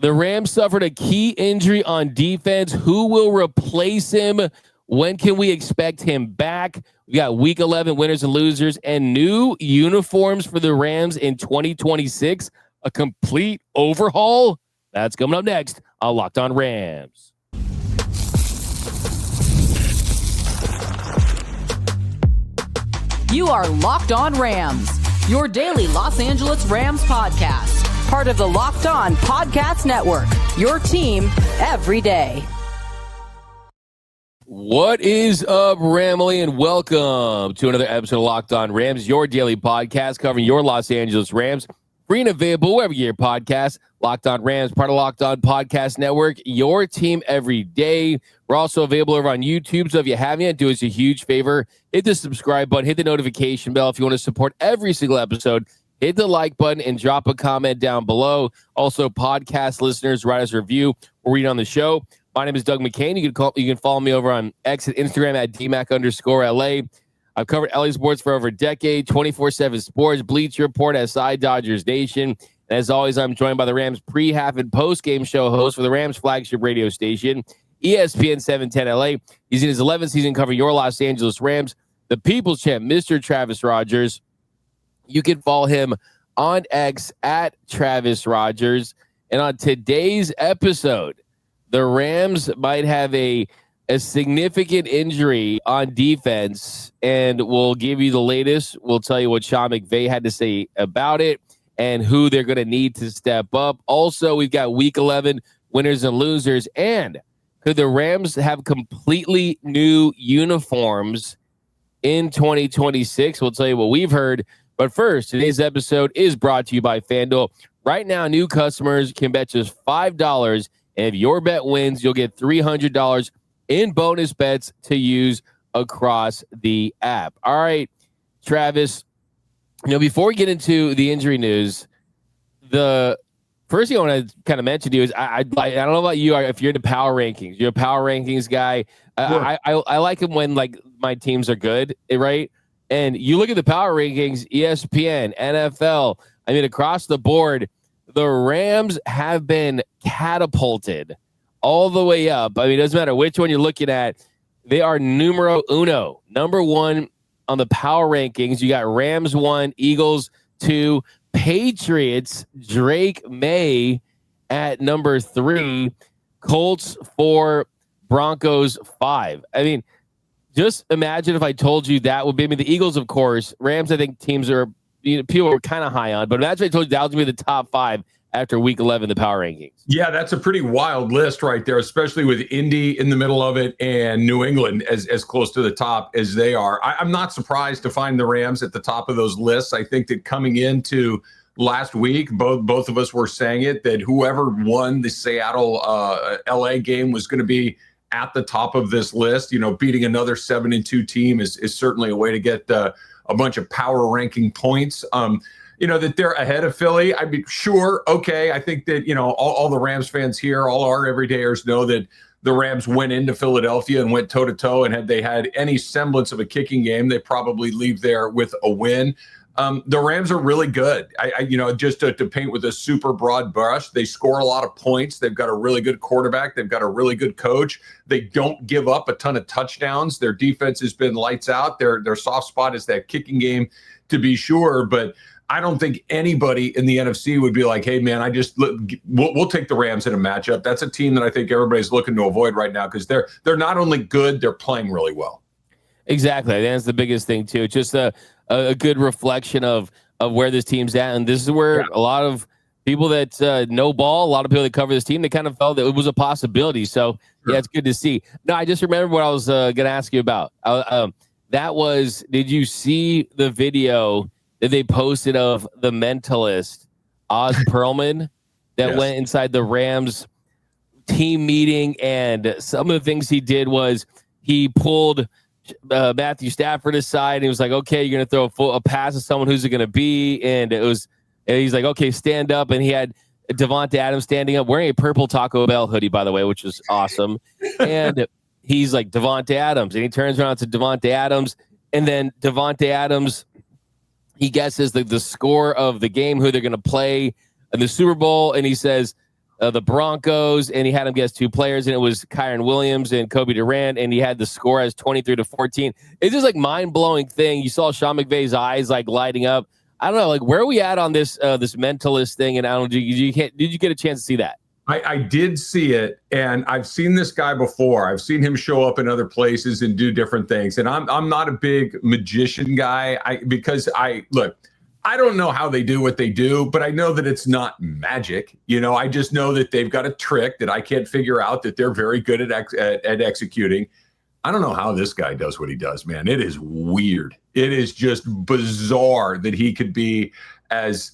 The Rams suffered a key injury on defense. Who will replace him? When can we expect him back? We got week 11 winners and losers and new uniforms for the Rams in 2026. A complete overhaul. That's coming up next on Locked On Rams. You are Locked On Rams, your daily Los Angeles Rams podcast. Part of the Locked On Podcast Network, your team every day. What is up, Ramily, and welcome to another episode of Locked On Rams, your daily podcast covering your Los Angeles Rams. Free and available wherever you get your podcast. Locked On Rams, part of Locked On Podcast Network, your team every day. We're also available over on YouTube, so if you haven't yet, do us a huge favor. Hit the subscribe button, hit the notification bell if you want to support every single episode. Hit the like button and drop a comment down below. Also, podcast listeners, write us a review. We'll read it on the show. My name is Doug McCain. You can follow me over on X and Instagram at DMac_LA. I've covered LA sports for over a decade, 24/7 sports, Bleacher Report, SI, Dodgers Nation. And as always, I'm joined by the Rams pre, half, and post-game show host for the Rams flagship radio station, ESPN 710 LA. He's in his 11th season covering your Los Angeles Rams, the People's Champ, Mr. Travis Rogers. You can follow him on X at Travis Rogers. And on today's episode, the Rams might have a significant injury on defense, and we'll give you the latest. We'll tell you what Sean McVay had to say about it and who they're going to need to step up. Also, we've got week 11 winners and losers. And could the Rams have completely new uniforms in 2026? We'll tell you what we've heard. But first, today's episode is brought to you by FanDuel. Right now, new customers can bet just $5, and if your bet wins, you'll get $300 in bonus bets to use across the app. All right, Travis, before we get into the injury news, the first thing I want to kind of mention to you is I don't know about you, if you're into power rankings. You're a power rankings guy. Sure. I like them when my teams are good, right? And you look at the power rankings, ESPN, NFL, across the board, the Rams have been catapulted all the way up. It doesn't matter which one you're looking at. They are numero uno, number one on the power rankings. You got Rams 1, Eagles 2, Patriots, Drake May at number 3, Colts 4, Broncos 5. Just imagine if I told you that would be the Eagles, of course. Rams, I think teams are people are kind of high on, but imagine I told you that was going to be the top 5 after week 11, the power rankings. Yeah, that's a pretty wild list right there, especially with Indy in the middle of it and New England as close to the top as they are. I'm not surprised to find the Rams at the top of those lists. I think that coming into last week, both of us were saying it, that whoever won the Seattle LA game was going to be at the top of this list. Beating another 7-2 team is certainly a way to get a bunch of power ranking points. That they're ahead of Philly. I'd be sure. Okay. I think that, all the Rams fans here, all our everydayers know that the Rams went into Philadelphia and went toe to toe. And had they had any semblance of a kicking game, they probably leave there with a win. The Rams are really good. Just to paint with a super broad brush, they score a lot of points. They've got a really good quarterback. They've got a really good coach. They don't give up a ton of touchdowns. Their defense has been lights out. Their soft spot is that kicking game, to be sure. But I don't think anybody in the NFC would be like, hey, man, we'll take the Rams in a matchup. That's a team that I think everybody's looking to avoid right now because they're not only good, they're playing really well. Exactly. I think that's the biggest thing, too. It's just a good reflection of where this team's at. And this is where a lot of people that know ball, a lot of people that cover this team, they kind of felt that it was a possibility. So, yeah, it's good to see. No, I just remembered what I was going to ask you about. Did you see the video that they posted of the mentalist, Oz Perlman, that went inside the Rams team meeting? And some of the things he did was he pulled Matthew Stafford aside and he was like, okay, you're going to throw a pass to someone, who's it going to be? And he's like, okay, stand up. And he had Devante Adams standing up wearing a purple Taco Bell hoodie, by the way, which was awesome. And he's like, Devante Adams. And he turns around to Devante Adams. And then Devante Adams, he guesses the score of the game, who they're going to play in the Super Bowl. And he says, the Broncos, and he had him guess 2 players, and it was Kyron Williams and Kobe Durant, and he had the score as 23-14. It's just like mind-blowing thing. You saw Sean McVay's eyes like lighting up. I don't know, like where are we at on this this mentalist thing? And I don't know, did you get a chance to see that? I did see it, and I've seen this guy before. I've seen him show up in other places and do different things. And I'm not a big magician guy because I don't know how they do what they do, but I know that it's not magic. I just know that they've got a trick that I can't figure out that they're very good at executing. I don't know how this guy does what he does, man. It is weird. It is just bizarre that he could be as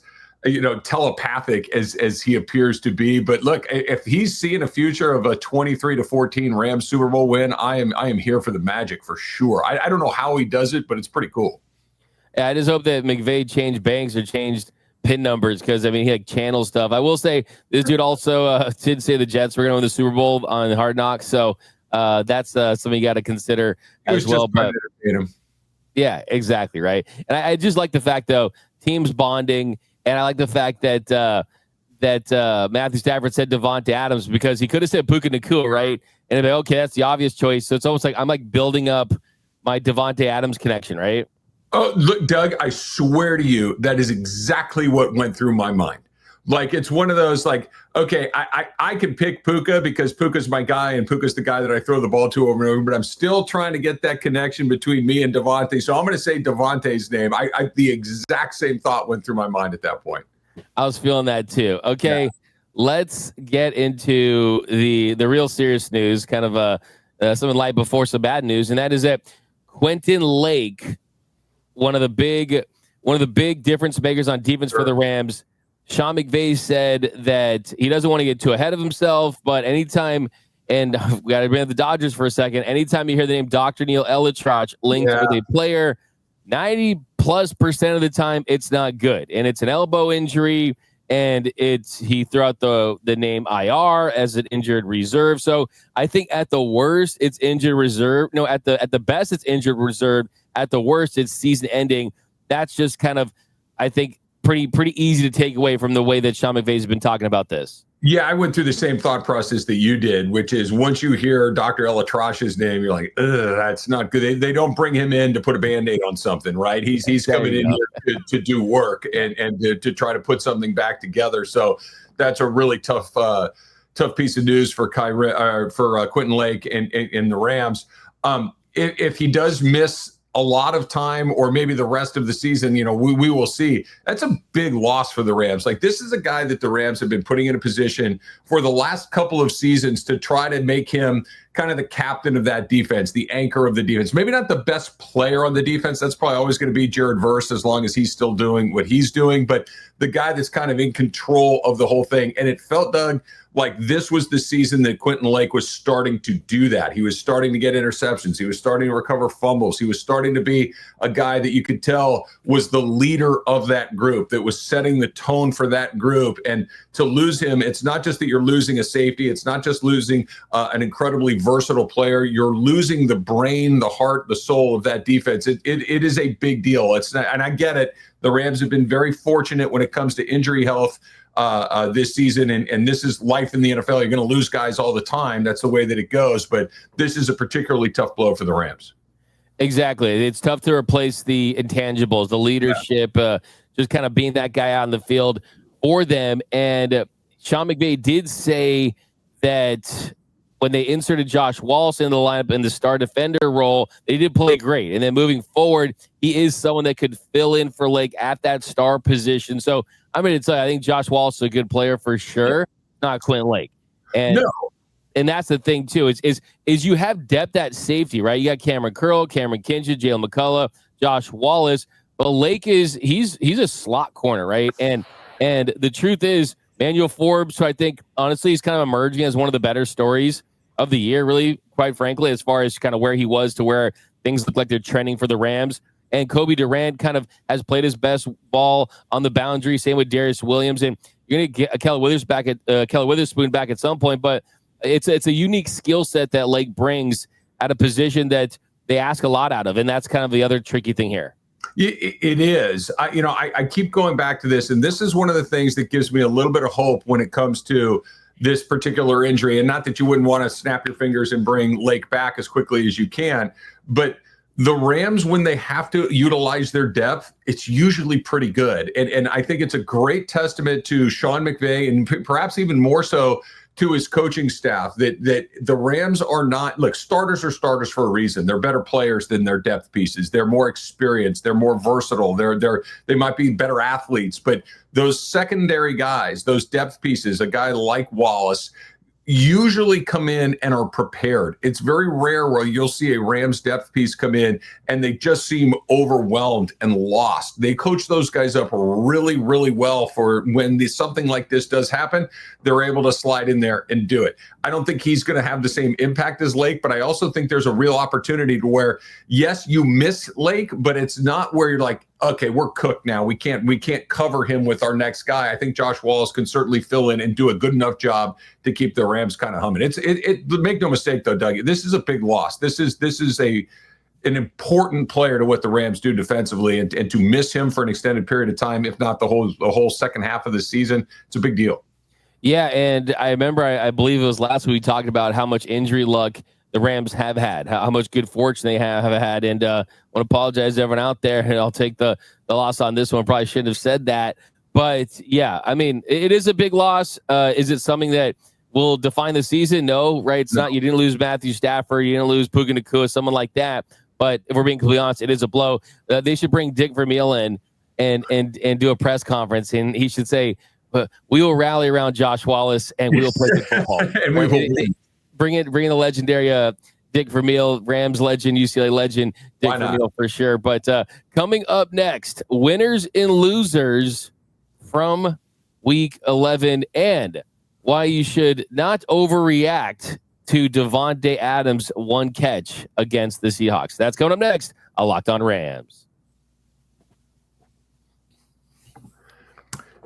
telepathic as he appears to be. But look, if he's seeing a future of a 23-14 Rams Super Bowl win, I am here for the magic for sure. I don't know how he does it, but it's pretty cool. Yeah, I just hope that McVay changed banks or changed pin numbers because, I mean, he like channel stuff. I will say this dude also did say the Jets were going to win the Super Bowl on Hard Knocks. So that's something you got to consider as well. But yeah, exactly. Right. And I just like the fact, though, teams bonding. And I like the fact that Matthew Stafford said Devante Adams because he could have said Puka Nacua, right? And it'd be, okay, that's the obvious choice. So it's almost like I'm like building up my Devante Adams connection, right? Oh, look, Doug, I swear to you, that is exactly what went through my mind. Like, it's one of those, like, okay, I could pick Puka because Puka's my guy and Puka's the guy that I throw the ball to over and over, but I'm still trying to get that connection between me and Davante. So I'm going to say Davante's name. The exact same thought went through my mind at that point. I was feeling that too. Okay, yeah. Let's get into the real serious news, kind of something light before some bad news, and that is that Quentin Lake, one of the big difference makers on defense for the Rams. Sean McVay said that he doesn't want to get too ahead of himself, but anytime, and we got to bring up the Dodgers for a second, anytime you hear the name Dr. Neil Elitrach linked with a player, 90+% of the time, it's not good. And it's an elbow injury, and he threw out the name IR as an injured reserve. So I think at the worst, it's injured reserve. No, at the best, it's injured reserve. At the worst, it's season ending. That's just kind of, I think, pretty easy to take away from the way that Sean McVay has been talking about this. Yeah, I went through the same thought process that you did, which is once you hear Dr. Elitrach's name, you're like, ugh, that's not good. They don't bring him in to put a Band-Aid on something, right? He's coming in here to do work and to try to put something back together. So that's a really tough piece of news for Quentin Lake and the Rams. If he does miss a lot of time or maybe the rest of the season, we will see. That's a big loss for the Rams. Like, this is a guy that the Rams have been putting in a position for the last couple of seasons to try to make him kind of the captain of that defense, the anchor of the defense. Maybe not the best player on the defense. That's probably always going to be Jared Verse as long as he's still doing what he's doing, but the guy that's kind of in control of the whole thing. And it felt, Doug, like this was the season that Quentin Lake was starting to do that. He was starting to get interceptions. He was starting to recover fumbles. He was starting to be a guy that you could tell was the leader of that group, that was setting the tone for that group. And to lose him, it's not just that you're losing a safety. It's not just losing an incredibly versatile player. You're losing the brain, the heart, the soul of that defense. It is a big deal. It's not, and I get it. The Rams have been very fortunate when it comes to injury health this season, and this is life in the NFL. You're going to lose guys all the time. That's the way that it goes. But this is a particularly tough blow for the Rams. Exactly. It's tough to replace the intangibles, the leadership, just kind of being that guy out in the field for them. And Sean McVay did say that when they inserted Josh Wallace in the lineup in the star defender role, they did play great. And then moving forward, he is someone that could fill in for Lake at that star position. So I'm going to tell you, I think Josh Wallace is a good player for sure, not Quentin Lake. And that's the thing too, is you have depth at safety, right? You got Cameron Curl, Cameron Kinship, Jalen McCullough, Josh Wallace, but Lake he's a slot corner, right? And the truth is, Manuel Forbes, who I think honestly is kind of emerging as one of the better stories of the year, really, quite frankly, as far as kind of where he was to where things look like they're trending for the Rams. And Kobe Durant kind of has played his best ball on the boundary. Same with Darius Williams, and you're going to get Kelly Witherspoon back at some point. But it's a unique skill set that Lake brings at a position that they ask a lot out of, and that's kind of the other tricky thing here. It is. I keep going back to this, and this is one of the things that gives me a little bit of hope when it comes to this particular injury. And not that you wouldn't want to snap your fingers and bring Lake back as quickly as you can, but the Rams, when they have to utilize their depth, it's usually pretty good. And I think it's a great testament to Sean McVay, and perhaps even more so to his coaching staff, that the Rams are not, look, starters are starters for a reason. They're better players than their depth pieces. They're more experienced. They're more versatile. They might be better athletes, but those secondary guys, those depth pieces, a guy like Wallace, usually come in and are prepared. It's very rare where you'll see a Rams depth piece come in and they just seem overwhelmed and lost. They coach those guys up really, really well for when something like this does happen, they're able to slide in there and do it. I don't think he's going to have the same impact as Lake, but I also think there's a real opportunity to where, yes, you miss Lake, but it's not where you're like, okay, we're cooked now. We can't cover him with our next guy. I think Josh Wallace can certainly fill in and do a good enough job to keep the Rams kind of humming. Make no mistake though, Doug, this is a big loss. This is an important player to what the Rams do defensively, and to miss him for an extended period of time, if not the whole second half of the season, it's a big deal. Yeah, and I remember, I believe it was last week, we talked about how much injury luck the Rams have had, how much good fortune they have had. And I want to apologize to everyone out there, and I'll take the loss on this one. Probably shouldn't have said that. But, yeah, I mean, it is a big loss. Is it something that will define the season? No, right? It's not. You didn't lose Matthew Stafford. You didn't lose Puka Nacua, someone like that. But if we're being completely honest, it is a blow. They should bring Dick Vermeil in and do a press conference, and he should say, we will rally around Josh Wallace, and we will play good football. And we will bring in the legendary Dick Vermeil, Rams legend, UCLA legend, Dick Vermeil for sure. But coming up next, winners and losers from Week 11, and why you should not overreact to Devante Adams' one catch against the Seahawks. That's coming up next on Locked On Rams.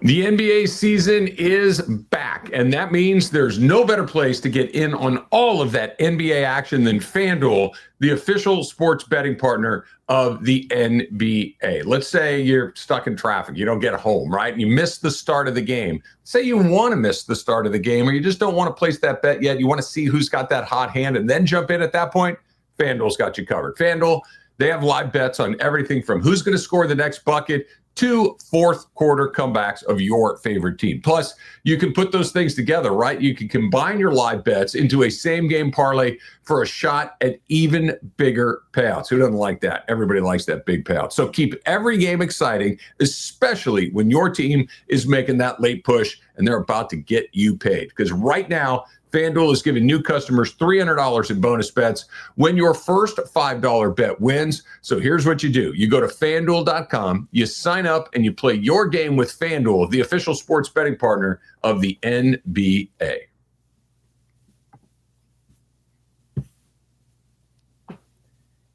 The NBA season is back, and that means there's no better place to get in on all of that NBA action than FanDuel, the official sports betting partner of the NBA. Let's say you're stuck in traffic, you don't get home, right? And you miss the start of the game. Say you want to miss the start of the game, or you just don't want to place that bet yet. You want to see who's got that hot hand and then jump in at that point. FanDuel's got you covered. FanDuel, they have live bets on everything from who's going to score the next bucket to fourth quarter comebacks of your favorite team. Plus, you can put those things together, right? You can combine your live bets into a same game parlay for a shot at even bigger payouts. Who doesn't like that? Everybody likes that big payout. So keep every game exciting, especially when your team is making that late push and they're about to get you paid. Because right now, FanDuel is giving new customers $300 in bonus bets when your first $5 bet wins. So here's what you do. You go to FanDuel.com, you sign up, and you play your game with FanDuel, the official sports betting partner of the NBA.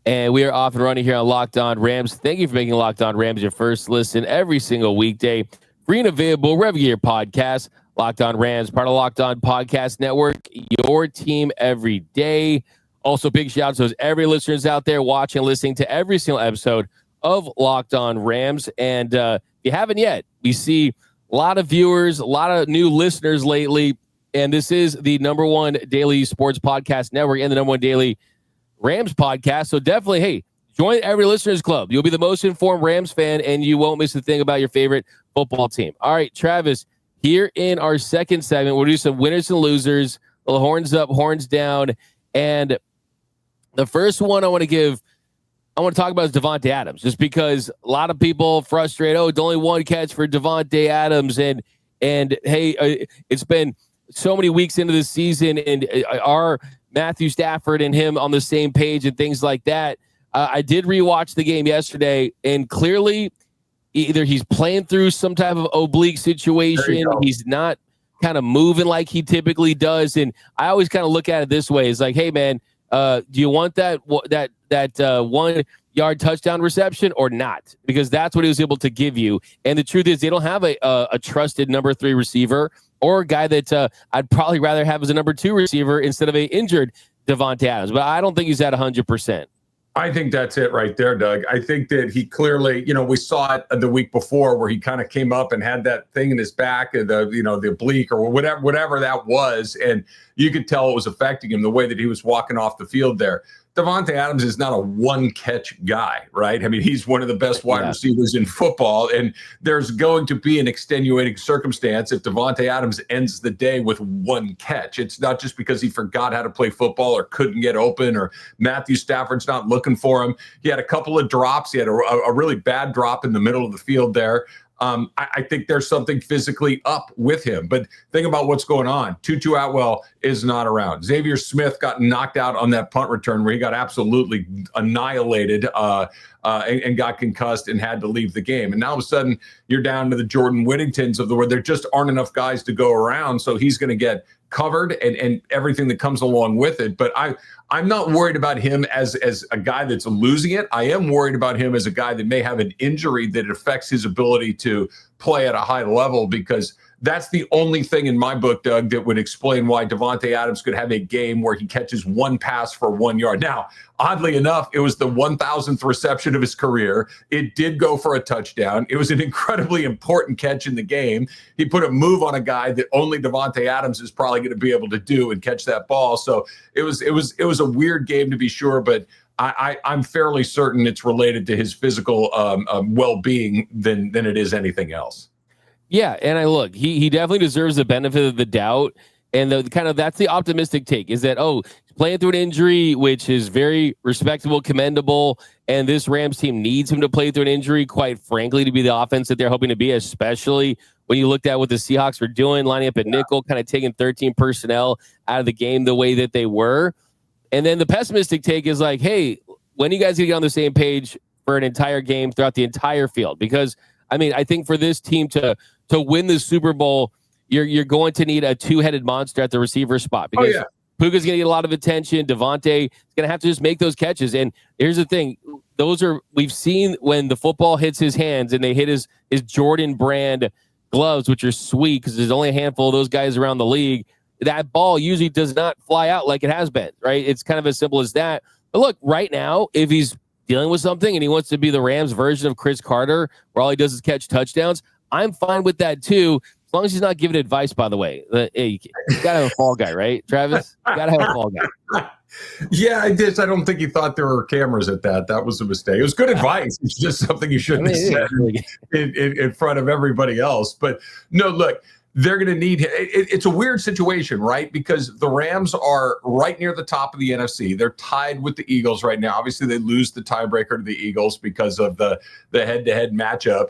And we are off and running here on Locked On Rams. Thank you for making Locked On Rams your first listen every single weekday. Free and available wherever you get your podcasts. Locked On Rams, part of Locked On Podcast Network, your team every day. Also, big shout out to every listeners out there watching and listening to every single episode of Locked On Rams. And if you haven't yet, we see a lot of viewers, a lot of new listeners lately. And this is the number one daily sports podcast network and the number one daily Rams podcast. So definitely, hey, join every listeners club. You'll be the most informed Rams fan, and you won't miss a thing about your favorite football team. All right, Travis. Here in our second segment, we'll do some winners and losers, little horns up, horns down. And the first one I want to talk about is Devante Adams, just because a lot of people frustrate, it's only one catch for Devante Adams. And hey, it's been so many weeks into the season, and are Matthew Stafford and him on the same page and things like that. I did rewatch the game yesterday, and clearly either he's playing through some type of oblique situation, he's not kind of moving like he typically does. And I always kind of look at it this way. It's like, hey, man, do you want that 1 yard touchdown reception or not? Because that's what he was able to give you. And the truth is they don't have a trusted number 3 receiver, or a guy that I'd probably rather have as a number 2 receiver instead of a injured Devante Adams. But I don't think he's at 100%. I think that's it right there, Doug. I think that he clearly, we saw it the week before where he kind of came up and had that thing in his back, the oblique or whatever that was, and you could tell it was affecting him the way that he was walking off the field there. Davante Adams is not a one-catch guy, right? I mean, he's one of the best wide receivers in football, and there's going to be an extenuating circumstance if Davante Adams ends the day with one catch. It's not just because he forgot how to play football or couldn't get open or Matthew Stafford's not looking for him. He had a couple of drops. He had a really bad drop in the middle of the field there. I think there's something physically up with him. But think about what's going on. Tutu Atwell is not around. Xavier Smith got knocked out on that punt return where he got absolutely annihilated and got concussed and had to leave the game. And now all of a sudden, you're down to the Jordan Whittingtons of the world. There just aren't enough guys to go around, so he's going to get covered and everything that comes along with it. But I'm not worried about him as a guy that's losing it. I am worried about him as a guy that may have an injury that affects his ability to play at a high level, because that's the only thing in my book, Doug, that would explain why Davante Adams could have a game where he catches one pass for 1 yard. Now, oddly enough, it was the 1,000th reception of his career. It did go for a touchdown. It was an incredibly important catch in the game. He put a move on a guy that only Davante Adams is probably going to be able to do and catch that ball. So it was a weird game to be sure, but I'm fairly certain it's related to his physical well-being than it is anything else. Yeah, and he definitely deserves the benefit of the doubt, and that's the optimistic take is that playing through an injury, which is very respectable, commendable, and this Rams team needs him to play through an injury, quite frankly, to be the offense that they're hoping to be, especially when you looked at what the Seahawks were doing, lining up at nickel, kind of taking 13 personnel out of the game the way that they were. And then the pessimistic take is like, hey, when are you guys going to get on the same page for an entire game throughout the entire field? Because, I think for this team to win the Super Bowl, you're going to need a two-headed monster at the receiver spot, because Puka's going to get a lot of attention. Davante is going to have to just make those catches. And here's the thing. We've seen when the football hits his hands and they hit his Jordan brand gloves, which are sweet because there's only a handful of those guys around the league, that ball usually does not fly out like it has been, right? It's kind of as simple as that. But look, right now, if he's dealing with something and he wants to be the Rams version of Chris Carter, where all he does is catch touchdowns, I'm fine with that too, as long as he's not giving advice, by the way. Hey, you got to have a fall guy, right, Travis? You got to have a fall guy. Yeah, I did. I don't think he thought there were cameras at that. That was a mistake. It was good advice. It's just something you shouldn't have said in front of everybody else. But no, look, they're going to need him. It's a weird situation, right? Because the Rams are right near the top of the NFC. They're tied with the Eagles right now. Obviously, they lose the tiebreaker to the Eagles because of the head-to-head matchup.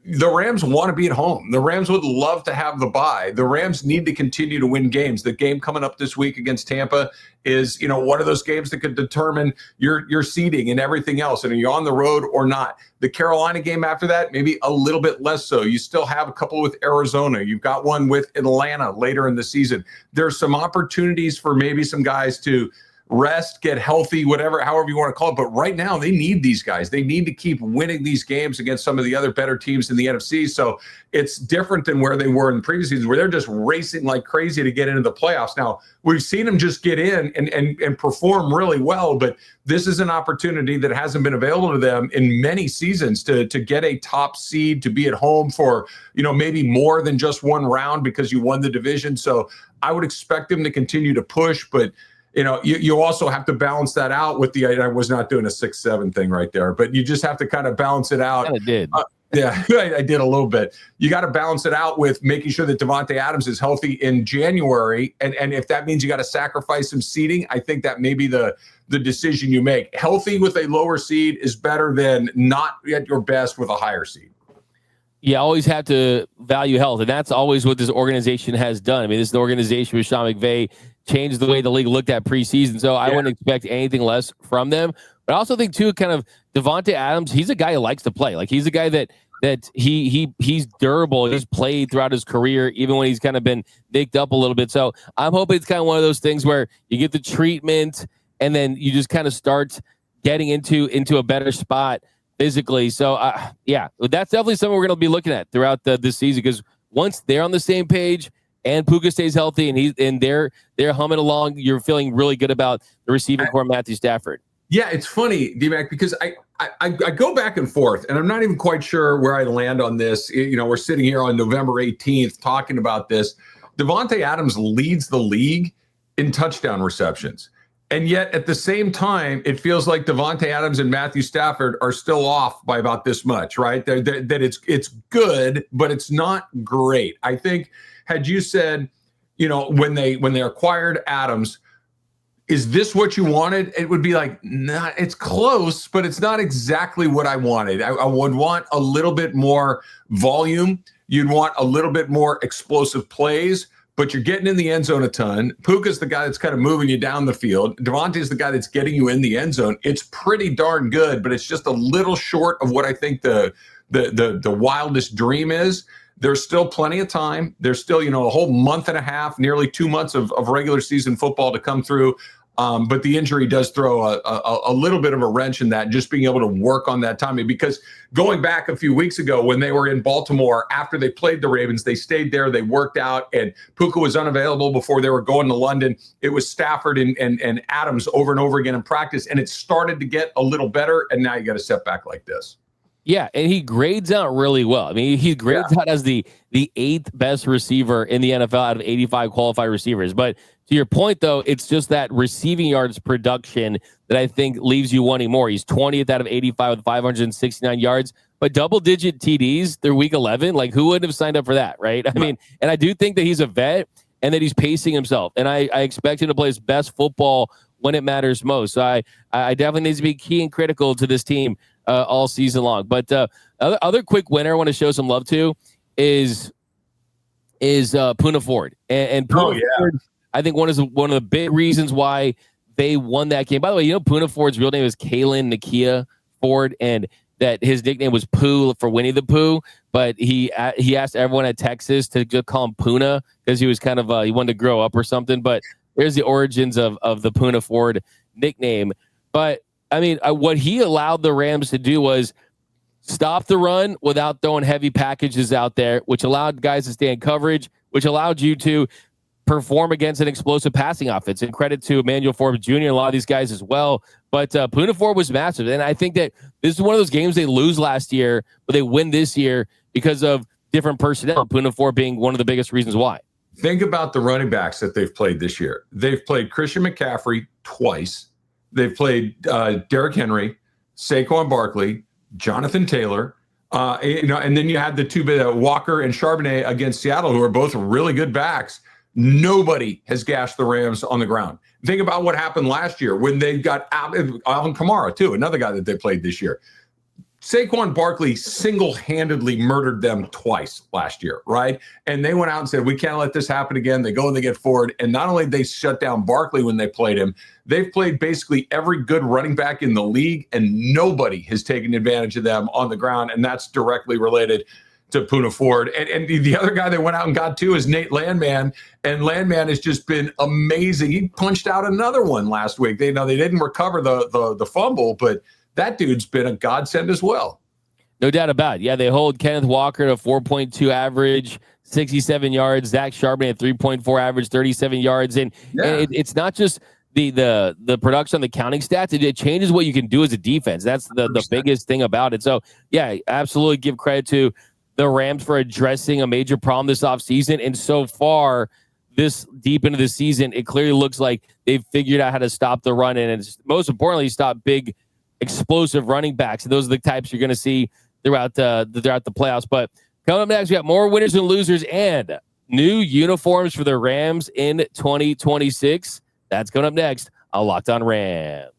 The Rams want to be at home. The Rams would love to have the bye. The Rams need to continue to win games. The game coming up this week against Tampa is, one of those games that could determine your seeding and everything else. And are you on the road or not? The Carolina game after that, maybe a little bit less so. You still have a couple with Arizona. You've got one with Atlanta later in the season. There's some opportunities for maybe some guys to rest, get healthy, however you want to call it. But right now, they need these guys. They need to keep winning these games against some of the other better teams in the NFC. So it's different than where they were in the previous seasons, where they're just racing like crazy to get into the playoffs. Now, we've seen them just get in and perform really well, but this is an opportunity that hasn't been available to them in many seasons to get a top seed, to be at home for, maybe more than just one round because you won the division. So I would expect them to continue to push, but you also have to balance that out with I was not doing a 6-7 thing right there, but you just have to kind of balance it out. I did. Yeah, I did a little bit. You got to balance it out with making sure that Davante Adams is healthy in January. And if that means you got to sacrifice some seeding, I think that may be the decision you make. Healthy with a lower seed is better than not at your best with a higher seed. You always have to value health, and that's always what this organization has done. This is the organization with Sean McVay changed the way the league looked at preseason, so I wouldn't expect anything less from them. But I also think, too, kind of Davante Adams, he's a guy who likes to play. Like, he's a guy that he's durable. He's played throughout his career, even when he's kind of been nicked up a little bit. So I'm hoping it's kind of one of those things where you get the treatment, and then you just kind of start getting into a better spot physically. So, that's definitely something we're going to be looking at throughout this season, because once they're on the same page and Puka stays healthy and they're humming along, you're feeling really good about the receiving core, Matthew Stafford. Yeah, it's funny, D-Mac, because I go back and forth, and I'm not even quite sure where I land on this. We're sitting here on November 18th talking about this. Devante Adams leads the league in touchdown receptions. And yet, at the same time, it feels like Devante Adams and Matthew Stafford are still off by about this much, right? That it's good, but it's not great. I think, had you said, when they acquired Adams, is this what you wanted? It would be like, nah, it's close, but it's not exactly what I wanted. I would want a little bit more volume. You'd want a little bit more explosive plays, but you're getting in the end zone a ton. Puka's the guy that's kind of moving you down the field. Davante's the guy that's getting you in the end zone. It's pretty darn good, but it's just a little short of what I think the wildest dream is. There's still plenty of time. There's still, a whole month and a half, nearly 2 months of regular season football to come through. But the injury does throw a little bit of a wrench in that, just being able to work on that timing. Because going back a few weeks ago when they were in Baltimore, after they played the Ravens, they stayed there, they worked out, and Puka was unavailable before they were going to London. It was Stafford and Adams over and over again in practice, and it started to get a little better, and now you got a setback like this. Yeah, and he grades out really well. I mean, he grades out as the 8th best receiver in the NFL out of 85 qualified receivers. But to your point, though, it's just that receiving yards production that I think leaves you wanting more. He's 20th out of 85 with 569 yards, but double-digit TDs through week 11. Like, who wouldn't have signed up for that, right? I mean, and I do think that he's a vet and that he's pacing himself. And I expect him to play his best football when it matters most. So I definitely need to be key and critical to this team all season long. But other quick winner I want to show some love to is Poona Ford. And Poona Ford, I think one of the big reasons why they won that game. By the way, Poona Ford's real name is Kalen Nakia Ford, and that his nickname was Pooh for Winnie the Pooh. But he asked everyone at Texas to just call him Poona because he was kind of he wanted to grow up or something. But there's the origins of the Poona Ford nickname. But I mean, what he allowed the Rams to do was stop the run without throwing heavy packages out there, which allowed guys to stay in coverage, which allowed you to perform against an explosive passing offense. And credit to Emmanuel Forbes Jr. and a lot of these guys as well. But Poona Ford was massive. And I think that this is one of those games they lose last year, but they win this year because of different personnel. Poona Ford being one of the biggest reasons why. Think about the running backs that they've played this year. They've played Christian McCaffrey twice. They've played Derrick Henry, Saquon Barkley, Jonathan Taylor, and then you had the two Walker and Charbonnet against Seattle, who are both really good backs. Nobody has gashed the Rams on the ground. Think about what happened last year when they got Alvin Kamara, too, another guy that they played this year. Saquon Barkley single-handedly murdered them twice last year, right? And they went out and said, we can't let this happen again. They go and they get Ford. And not only did they shut down Barkley when they played him, they've played basically every good running back in the league, and nobody has taken advantage of them on the ground. And that's directly related to Poona Ford. And the other guy they went out and got too is Nate Landman. And Landman has just been amazing. He punched out another one last week. They didn't recover the fumble, but that dude's been a godsend as well. No doubt about it. Yeah, they hold Kenneth Walker to 4.2 average, 67 yards. Zach Charbonnet at 3.4 average, 37 yards. And it's not just the production on the counting stats. It changes what you can do as a defense. That's the biggest thing about it. So, yeah, absolutely give credit to the Rams for addressing a major problem this offseason. And so far, this deep into the season, it clearly looks like they've figured out how to stop the run and it's, most importantly, stop big explosive running backs. And those are the types you're going to see throughout the playoffs. But coming up next, we got more winners and losers and new uniforms for the Rams in 2026. That's coming up next on Locked On Rams.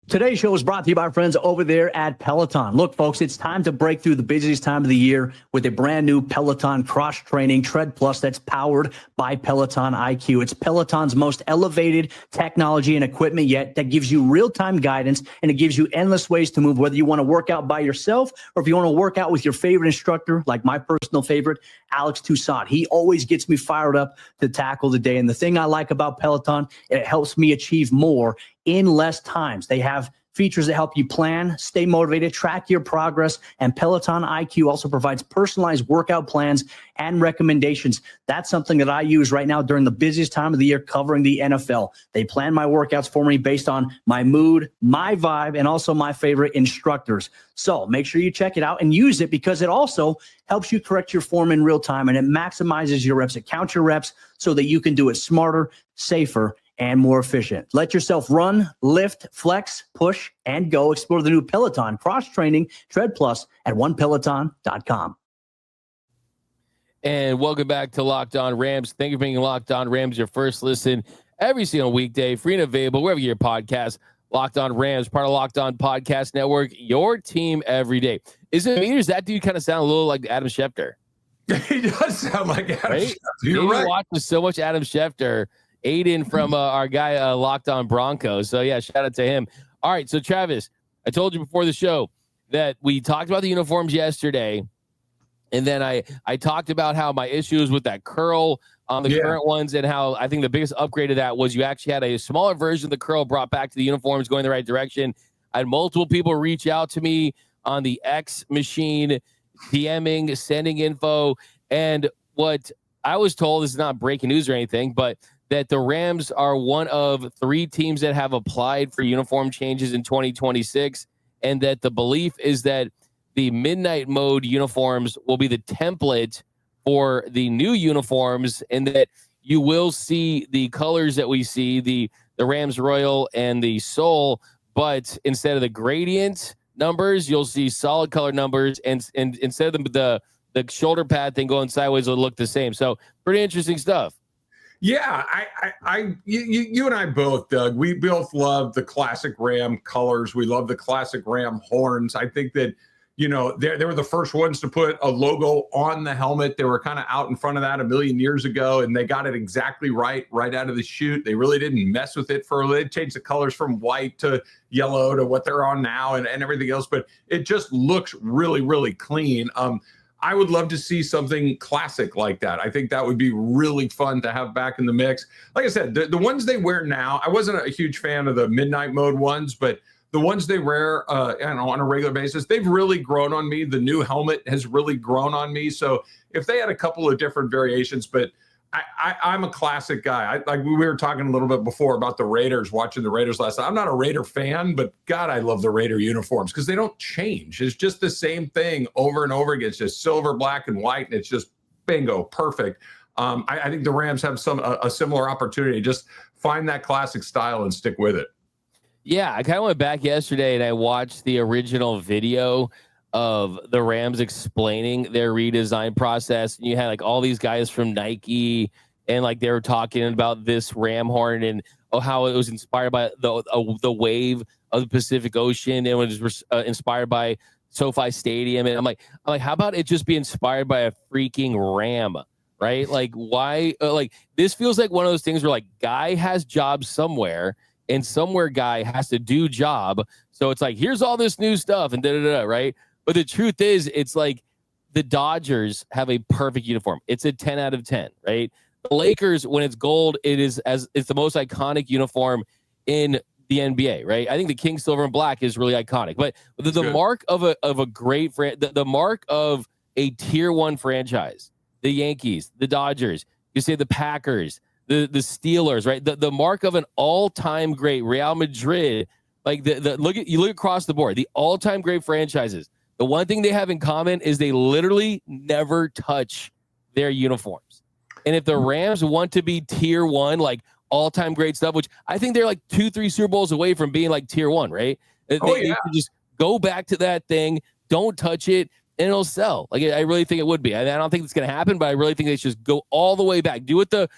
Today's show is brought to you by our friends over there at Peloton. Look, folks, it's time to break through the busiest time of the year with a brand new Peloton cross-training Tread Plus that's powered by Peloton IQ. It's Peloton's most elevated technology and equipment yet that gives you real-time guidance, and it gives you endless ways to move, whether you want to work out by yourself or if you want to work out with your favorite instructor, like my personal favorite, Alex Toussaint. He always gets me fired up to tackle the day. And the thing I like about Peloton, it helps me achieve more in less times. They have features that help you plan, stay motivated, track your progress, and Peloton IQ also provides personalized workout plans and recommendations. That's something that I use right now during the busiest time of the year covering the NFL. They plan my workouts for me based on my mood, my vibe, and also my favorite instructors. So make sure you check it out and use it because it also helps you correct your form in real time and it maximizes your reps. It counts your reps so that you can do it smarter, safer, and more efficient. Let yourself run, lift, flex, push, and go. Explore the new Peloton cross-training Tread Plus at onepeloton.com. And welcome back to Locked On Rams. Thank you for being Locked On Rams, your first listen every single weekday, free and available wherever you get your podcast. Locked On Rams, part of Locked On Podcast Network, your team every day. Is it me or does that dude kind of sound a little like Adam Schefter? He does sound like Adam right? Schefter. You're right. Watching so much Adam Schefter. Aiden from our guy Locked On Broncos. So, yeah, shout out to him. All right, so, Travis, I told you before the show that we talked about the uniforms yesterday, and then I talked about how my issues with that curl on the current ones and how I think the biggest upgrade of that was you actually had a smaller version of the curl brought back to the uniforms going the right direction. I had multiple people reach out to me on the X machine, DMing, sending info, and what I was told, this is not breaking news or anything, but that the Rams are one of 3 teams that have applied for uniform changes in 2026, and that the belief is that the midnight mode uniforms will be the template for the new uniforms, and that you will see the colors that we see, the Rams Royal and the Soul, but instead of the gradient numbers, you'll see solid color numbers, and instead of the shoulder pad thing going sideways, it'll look the same. So pretty interesting stuff. Yeah, you and I both, Doug, we both love the classic Ram colors. We love the classic Ram horns. I think that, you know, they were the first ones to put a logo on the helmet. They were kind of out in front of that a million years ago, and they got it exactly right out of the chute. They really didn't mess with it they changed the colors from white to yellow to what they're on now and everything else, but it just looks really, really clean. I would love to see something classic like that. I think that would be really fun to have back in the mix. Like I said, the ones they wear now, I wasn't a huge fan of the midnight mode ones, but the ones they wear on a regular basis, they've really grown on me. The new helmet has really grown on me. So if they had a couple of different variations, but I'm a classic guy. Like we were talking a little bit before about the Raiders, watching the Raiders last night. I'm not a Raider fan, but God, I love the Raider uniforms because they don't change. It's just the same thing over and over again. It's just silver, black, and white, and it's just bingo, perfect. I think the Rams have a similar opportunity. Just find that classic style and stick with it. Yeah, I kind of went back yesterday and I watched the original video of the Rams explaining their redesign process. And you had like all these guys from Nike and like they were talking about this Ram horn and how it was inspired by the wave of the Pacific Ocean and it was inspired by SoFi Stadium. And I'm like, how about it just be inspired by a freaking Ram, right? Like why? Like this feels like one of those things where like guy has jobs somewhere and somewhere guy has to do job. So it's like, here's all this new stuff and right? But the truth is, it's like the Dodgers have a perfect uniform. It's a 10 out of 10, right? The Lakers, when it's gold, it's the most iconic uniform in the NBA, right? I think the King silver and black is really iconic. But the mark of a great the mark of a tier 1 franchise, the Yankees, the Dodgers, you say the Packers, the Steelers, right? The mark of an all-time great Real Madrid, like you look across the board, the all-time great franchises. The one thing they have in common is they literally never touch their uniforms. And if the Rams want to be tier 1, like all-time great stuff, which I think they're like 2-3 Super Bowls away from being like tier 1, right? They can just go back to that thing, don't touch it, and it'll sell. Like I really think it would be. I don't think it's going to happen, but I really think they should just go all the way back. Do what the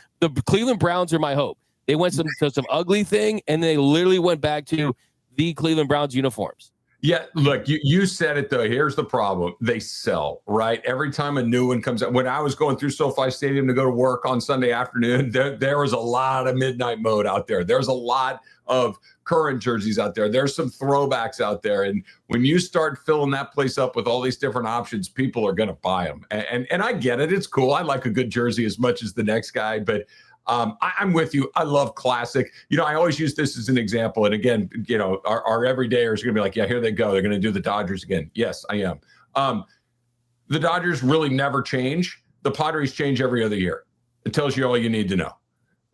Cleveland Browns are my hope. They went to some ugly thing, and they literally went back to the Cleveland Browns uniforms. Yeah, look, you said it, though. Here's the problem. They sell, right? Every time a new one comes out. When I was going through SoFi Stadium to go to work on Sunday afternoon, there was a lot of midnight mode out there. There's a lot of current jerseys out there. There's some throwbacks out there. And when you start filling that place up with all these different options, people are going to buy them. And I get it. It's cool. I like a good jersey as much as the next guy. But I'm with you. I love classic. I always use this as an example. And again, our everydayers are going to be like, yeah, here they go. They're going to do the Dodgers again. Yes, I am. The Dodgers really never change. The Padres change every other year. It tells you all you need to know.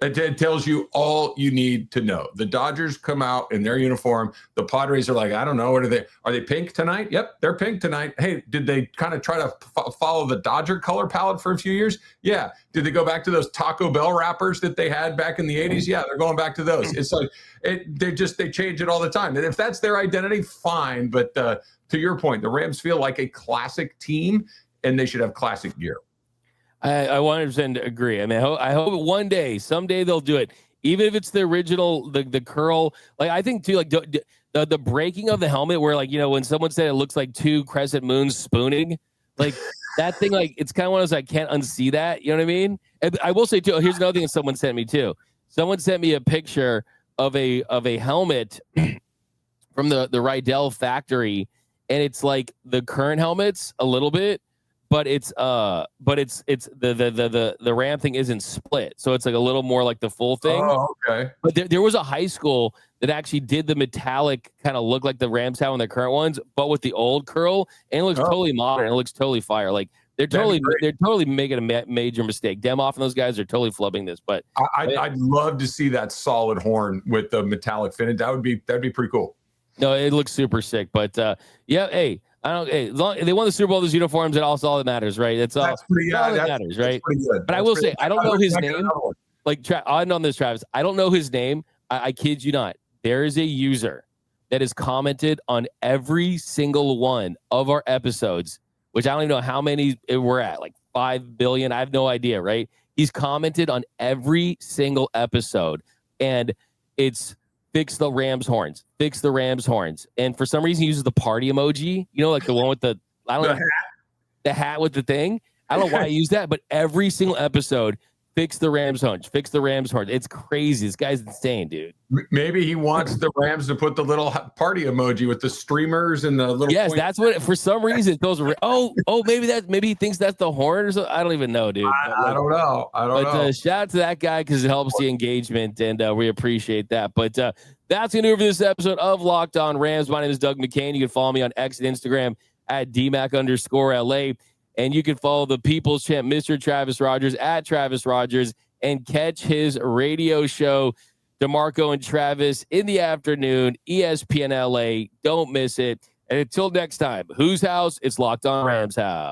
It tells you all you need to know. The Dodgers come out in their uniform. The Padres are like, I don't know. What are they? Are they pink tonight? Yep, they're pink tonight. Hey, did they kind of try to follow the Dodger color palette for a few years? Yeah. Did they go back to those Taco Bell wrappers that they had back in the 80s? Yeah, they're going back to those. It's like they change it all the time. And if that's their identity, fine. But to your point, the Rams feel like a classic team, and they should have classic gear. I 100% agree. I mean, I hope someday they'll do it. Even if it's the original, the curl. Like, I think too, like the breaking of the helmet, where like, when someone said it looks like two crescent moons spooning, like that thing, like it's kind of one of those, I can't unsee that. You know what I mean? And I will say too, here's another thing that someone sent me too. Someone sent me a picture of a helmet from the Rydell factory, and it's like the current helmets a little bit. But it's the Ram thing isn't split, so it's like a little more like the full thing. Oh, okay. But there was a high school that actually did the metallic kind of look like the Rams have on their current ones, but with the old curl, and it looks totally modern. It looks totally fire. Like they're totally making a major mistake. Demoff and those guys are totally flubbing this. But I'd love to see that solid horn with the metallic finish. That'd be pretty cool. No, it looks super sick. But yeah, hey. They won the Super Bowl. Those uniforms, and also all that matters, right? That's all that matters, right? But I will say, I don't know his name. Like, I know this, Travis. I don't know his name. I kid you not. There is a user that has commented on every single one of our episodes, which I don't even know how many we're at, like 5 billion. I have no idea, right? He's commented on every single episode, and it's fix the Rams horns. Fix the Rams horns. And for some reason, he uses the party emoji. Like the one with the hat with the thing. I don't know why I use that, but every single episode, fix the Rams horns. Fix the Rams horns. It's crazy. This guy's insane, dude. Maybe he wants the Rams to put the little party emoji with the streamers and the little. Yes, that's what. For some reason, those. Maybe he thinks that's the horn or something. I don't even know, dude. I don't know. But shout out to that guy because it helps the engagement, and we appreciate that. But that's going to do it for this episode of Locked On Rams. My name is Doug McCain. You can follow me on X and Instagram at DMAC_LA. And you can follow the People's Champ, Mr. Travis Rogers, at Travis Rogers, and catch his radio show, DeMarco and Travis, in the afternoon, ESPN LA. Don't miss it. And until next time, whose house? It's Locked On Rams house.